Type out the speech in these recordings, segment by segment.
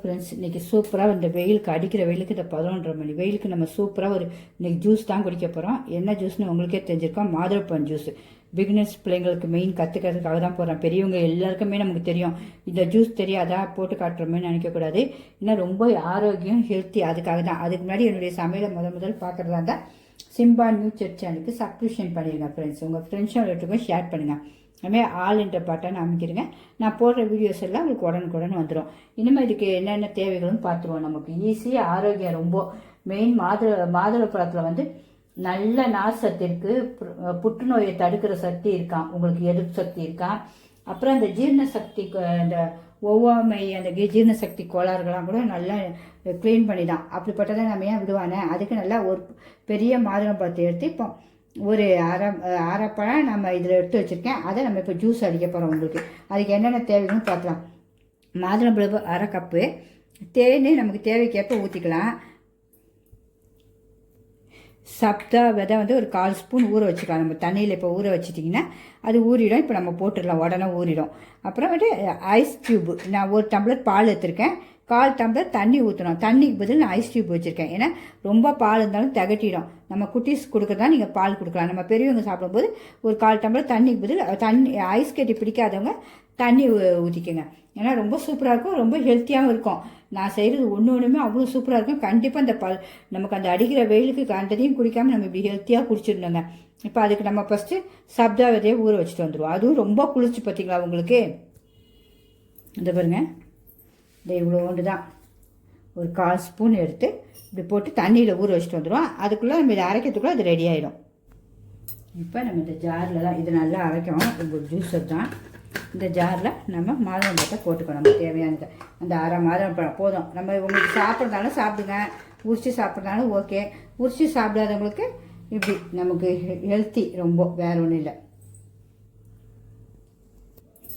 Friends, இன்றைக்கி சூப்பராக இந்த வெயிலுக்கு அடிக்கிற வெயிலுக்கு இந்த 11:30 மணி வெயிலுக்கு நம்ம சூப்பராக ஒரு இன்றைக்கி ஜூஸ் தான் குடிக்க போகிறோம். என்ன ஜூஸ்னு உங்களுக்கே தெரிஞ்சிருக்கோம். மாதுளப்பழம் ஜூஸ். பிகினர்ஸ் பிள்ளைங்களுக்கு மெயின் கற்றுக்கிறதுக்காக தான் போகிறேன். பெரியவங்க எல்லாருக்குமே நமக்கு தெரியும். இந்த ஜூஸ் தெரியாதா போட்டு காட்டுறோமேன்னு நினைக்கக்கூடாது. ஏன்னா ரொம்ப ஆரோக்கியம், ஹெல்த்தி. அதுக்காக தான். அதுக்கு முன்னாடி என்னுடைய சமையலை முதல் பார்க்குறதா இருந்தால் சிம்பா நியூ சர்ச் சேனலுக்கு சப்ஸ்கிரிப்ஷன் பண்ணிடுங்க ஃப்ரெண்ட்ஸ். உங்கள் ஃப்ரெண்ட்ஸும் ஷேர் பண்ணுங்கள். அதுமாதிரி ஆல் என்ற பாட்டான்னு அமைக்கிறேங்க. நான் போடுற வீடியோஸ் எல்லாம் உங்களுக்கு உடனுக்குடன் வந்துடும். இனிமேல் இதுக்கு என்னென்ன தேவைகளும் பார்த்துருவோம். நமக்கு ஈஸியாக ஆரோக்கியம் ரொம்ப மெயின். மாதுளப்பழத்தில் வந்து நல்ல நார் சத்து இருக்குது. புற்றுநோயை தடுக்கிற சக்தி இருக்கான், உங்களுக்கு எதிர்ப்பு சக்தி இருக்கான். அப்புறம் அந்த ஜீரண சக்தி, அந்த ஒவ்வாமை, அந்த ஜீரண சக்தி கோளாறுகள்லாம் கூட நல்லா க்ளீன் பண்ணி தான். அப்படிப்பட்டதை நம்ம ஏன் விடுவானே. அதுக்கு நல்லா ஒரு பெரிய மாதுளம்பழத்தை எடுத்து இப்போ ஒரு அரைப்பழம் நம்ம இதில் எடுத்து வச்சுருக்கேன். அதை நம்ம இப்போ ஜூஸ் அடிக்க போகிறோம். உங்களுக்கு அதுக்கு என்னென்ன தேவைன்னு பார்க்கலாம். மாதுளம்பழம் 1/2 கப்பு, தேன் நமக்கு தேவைக்கேற்ப ஊற்றிக்கலாம். சப்தா விதை வந்து ஒரு 1/4 ஸ்பூன் ஊற வச்சுக்கலாம். நம்ம தண்ணியில் இப்போ ஊற வச்சிட்டிங்கன்னா அது ஊறிடும். இப்போ நம்ம போட்டுடலாம், உடனே ஊறிடும். அப்புறம் வந்து ஐஸ் க்யூப். நான் 1 டம்ளர் பால் எடுத்துருக்கேன். 1/4 டம்ளர் தண்ணி ஊற்றணும். தண்ணிக்கு பதில் நான் ஐஸ் க்யூப் வச்சுருக்கேன். ஏன்னா ரொம்ப பால் இருந்தாலும் திகட்டிடும். நம்ம குட்டீஸ் கொடுக்குறதா நீங்கள் பால் கொடுக்கலாம். நம்ம பெரியவங்க சாப்பிடும்போது ஒரு 1/4 டம்ளர் தண்ணிக்கு பதில் ஐஸ் கட்டி பிடிக்காதவங்க தண்ணி ஊற்றிக்கோங்க. ஏன்னா ரொம்ப சூப்பராக இருக்கும், ரொம்ப ஹெல்த்தியாகவும் இருக்கும். நான் செய்கிறது ஒன்றுமே அவ்வளோ சூப்பராக இருக்கும். கண்டிப்பாக இந்த நமக்கு அந்த அடிக்கிற வெயிலுக்கு கண்டதையும் குடிக்காமல் நம்ம இப்படி ஹெல்த்தியாக குடிச்சிடணுங்க. இப்போ அதுக்கு நம்ம ஃபஸ்ட்டு சப்தா விதையை ஊற வச்சுட்டு வந்துடுவோம். அதுவும் ரொம்ப குளிர்ச்சி பார்த்தீங்களா உங்களுக்கு. இந்த பாருங்க, இந்த இவ்வளோண்டு தான் ஒரு 1/4 ஸ்பூன் எடுத்து இப்படி போட்டு தண்ணியில் ஊற வச்சுட்டு வந்துடுவோம். அதுக்குள்ளே நம்ம இதை அரைக்கிறதுக்குள்ளே அது ரெடி ஆகிடும். இப்போ நம்ம இந்த ஜாரில் தான் இது நல்லா அரைக்கணும். உங்களுக்கு ஜூஸர் தான். இந்த ஜாரில் நம்ம மாதுளம்பழத்தை போட்டுக்கணும். நமக்கு தேவையானது அந்த 1/2 மாதுளம்பழம் போதும். நம்ம உங்களுக்கு சாப்பிட்றதாலும் சாப்பிடுங்க, உரிச்சு சாப்பிட்றதாலும் ஓகே. உரிச்சு சாப்பிடாதவங்களுக்கு இப்படி நமக்கு ஹெல்த்தி ரொம்ப, வேறு ஒன்றும் இல்லை.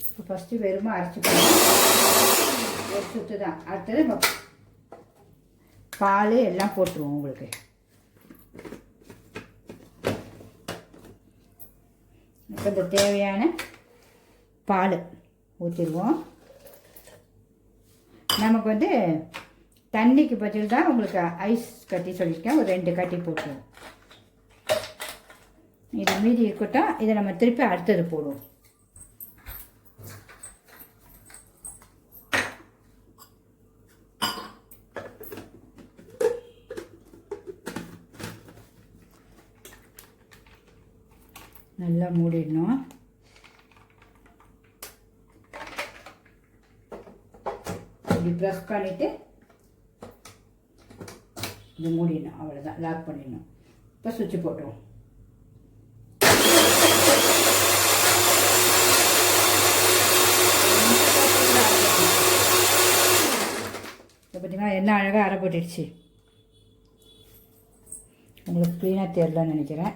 இப்போ ஃபஸ்ட்டு வெறுமா அரைச்சிக்கணும். ஒரு சுற்று தான். அடுத்தது பால் எல்லாம் போட்டுருவோம். உங்களுக்கு இப்போ இந்த தேவையான பால் ஊற்றிடுவோம். நமக்கு வந்து தண்ணிக்கு பதில் தான் உங்களுக்கு ஐஸ் கட்டி சொல்லியிருக்கேன். ஒரு 2 கட்டி போட்டுருவோம். இது மீதி இருக்கட்டும். இதை நம்ம திருப்பி அடுத்தது போடுவோம். நல்லா மூடிடணும். இப்படி ப்ரெஸ் பண்ணிவிட்டு இது மூடிடணும். அவ்வளோதான், லாக் பண்ணிடணும். இப்போ சுவிட்சு போட்டுருவோம். இப்போ பார்த்தீங்கன்னா என்ன அழகாக அரை போட்டுடுச்சு. உங்களுக்கு க்ளீனாக தெரியலன்னு நினைக்கிறேன்.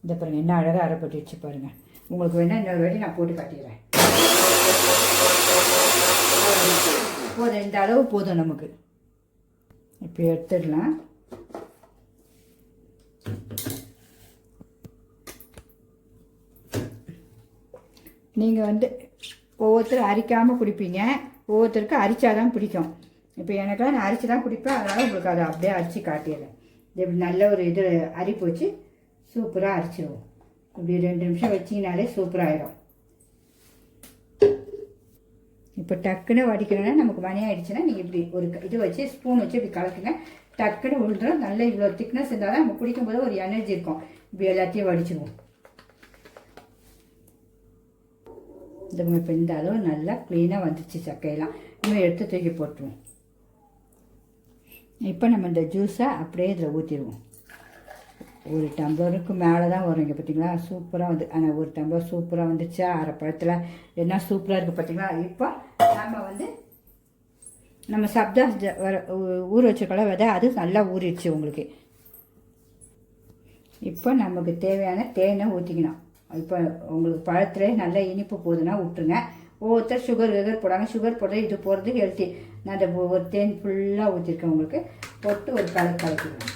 இந்த பாருங்கள், என்ன அழகாக அரை போட்டுடுச்சு பாருங்கள். உங்களுக்கு வேணால் இன்னொரு வாட்டி நான் போட்டு காட்டிடுறேன். போதும், இந்த அளவு போதும் நமக்கு. இப்போ எடுத்துடலாம். நீங்கள் வந்து ஒவ்வொருத்தரும் அரிக்காமல் குடிப்பீங்க, ஒவ்வொருத்தருக்கும் அரிச்சாதான் பிடிக்கும். இப்போ எனக்கெல்லாம் நான் அரிச்சு தான் குடிப்பேன். அதனால் உங்களுக்கு அதை அப்படியே அரிச்சு காட்டிடுறேன். இப்படி நல்ல ஒரு இது அரிப்பு வச்சு சூப்பராக அரிச்சிடுவோம். இப்படி 2 நிமிஷம் வச்சிங்கனாலே சூப்பராகிடும். இப்போ டக்குன்னு வடிக்கணும்னா நமக்கு மணி ஆகிடுச்சுன்னா நீங்கள் இப்படி ஒரு இது வச்சு ஸ்பூன் வச்சு இப்படி கலக்குங்க. டக்குன்னு விழுந்துடும். நல்ல இவ்வளோ திக்னஸ் இருந்தால் தான் நம்ம குடிக்கும்போது ஒரு எனர்ஜி இருக்கும். இப்படி எல்லாத்தையும் வடிச்சிடுவோம். இந்த இப்போ இந்த அளவு நல்லா க்ளீனாக வந்துச்சு சக்கையெல்லாம். இன்னும் எடுத்து தூக்கி போட்டுருவோம். இப்போ நம்ம இந்த ஜூஸை அப்படியே இதில் ஊற்றிடுவோம். 1 டம்ளருக்கு மேலே தான் வரும். இங்கே பார்த்தீங்களா சூப்பராக வந்து. ஆனால் 1 டம்ளர் சூப்பராக வந்துச்சா. 1/2 பழத்தில் என்ன சூப்பராக இருக்குது பார்த்தீங்களா. இப்போ நம்ம வந்து நம்ம சப்தா ஊற வச்சுக்கலாம் விதை, அது நல்லா ஊறிடுச்சு உங்களுக்கு. இப்போ நமக்கு தேவையான தேனை ஊற்றிக்கணும். இப்போ உங்களுக்கு பழத்தில் நல்ல இனிப்பு போகுதுன்னா விட்டுருங்க. ஒவ்வொருத்தர் சுகர் போடாங்க. சுகர் போடுறது இது போடுறது ஹெல்த்தி. நான் அந்த ஒரு தேன் ஃபுல்லாக ஊற்றிருக்கேன். உங்களுக்கு போட்டு ஒரு கலக்கிடுவேன்.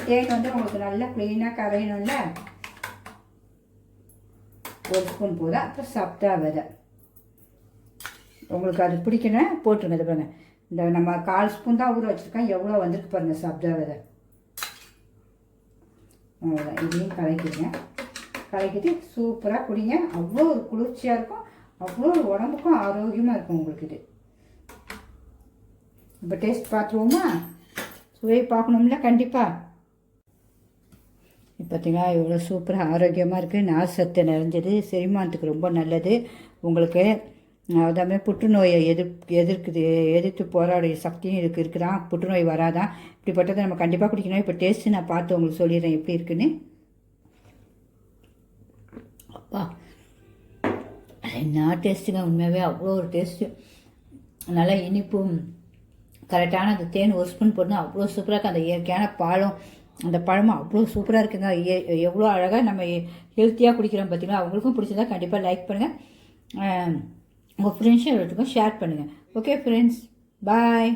தேன் வந்து உங்களுக்கு நல்லா க்ளீனாக கரையணும்ல. 1 ஸ்பூன் போதும். அப்புறம் சப்தா விதை உங்களுக்கு அது பிடிக்கணும் போட்டுருங்க. இது பாருங்க, இந்த நம்ம 1/4 ஸ்பூன் தான் ஊற வச்சுருக்கேன், எவ்வளோ வந்திருக்கு பாருங்கள் சப்ஜா விதை. அவ்வளோதான், இதையும் கலக்கிடுங்க. கலக்கிட்டு சூப்பராக குடிங்க. அவ்வளோ ஒரு குளிர்ச்சியாக இருக்கும், அவ்வளோ ஒரு உடம்புக்கும் ஆரோக்கியமாக இருக்கும் உங்களுக்கு இது. இப்போ டேஸ்ட் பார்த்துருவோமா? சுவை பார்க்கணும்ல கண்டிப்பாக. இப்போ பார்த்தீங்களா இவ்வளோ சூப்பராக ஆரோக்கியமாக இருக்குது, நார் சத்து நிறைஞ்சது, செரிமானத்துக்கு ரொம்ப நல்லது. உங்களுக்கு அதாமே புற்றுநோயை எதிர்த்து போராடிய சக்தியும் இருக்குதான், புற்றுநோய் வராதான். இப்படிப்பட்டதை நம்ம கண்டிப்பாக குடிக்கணும். இப்போ டேஸ்ட்டு நான் பார்த்து உங்களுக்கு சொல்லிடுறேன் எப்படி இருக்குன்னு. அப்பா என்ன டேஸ்ட்டுங்க, உண்மையாகவே அவ்வளோ ஒரு டேஸ்ட்டு. நல்லா இனிப்பும் கரெக்டான அந்த தேன் 1 ஸ்பூன் போட்டு அவ்வளோ சூப்பராக இருக்குது. அந்த இயற்கையான பாலும் அந்த பழமும் அவ்வளோ சூப்பராக இருக்குங்க. எவ்வளோ அழகாக நம்ம ஹெல்த்தியாக குடிக்கிறோம் பார்த்தீங்களா. அவங்களுக்கும் பிடிச்சதா கண்டிப்பாக லைக் பண்ணுங்கள், உங்கள் ஃப்ரெண்ட்ஸும் எல்லாத்துக்கும் ஷேர் பண்ணுங்கள். ஓகே ஃப்ரெண்ட்ஸ், பாய்.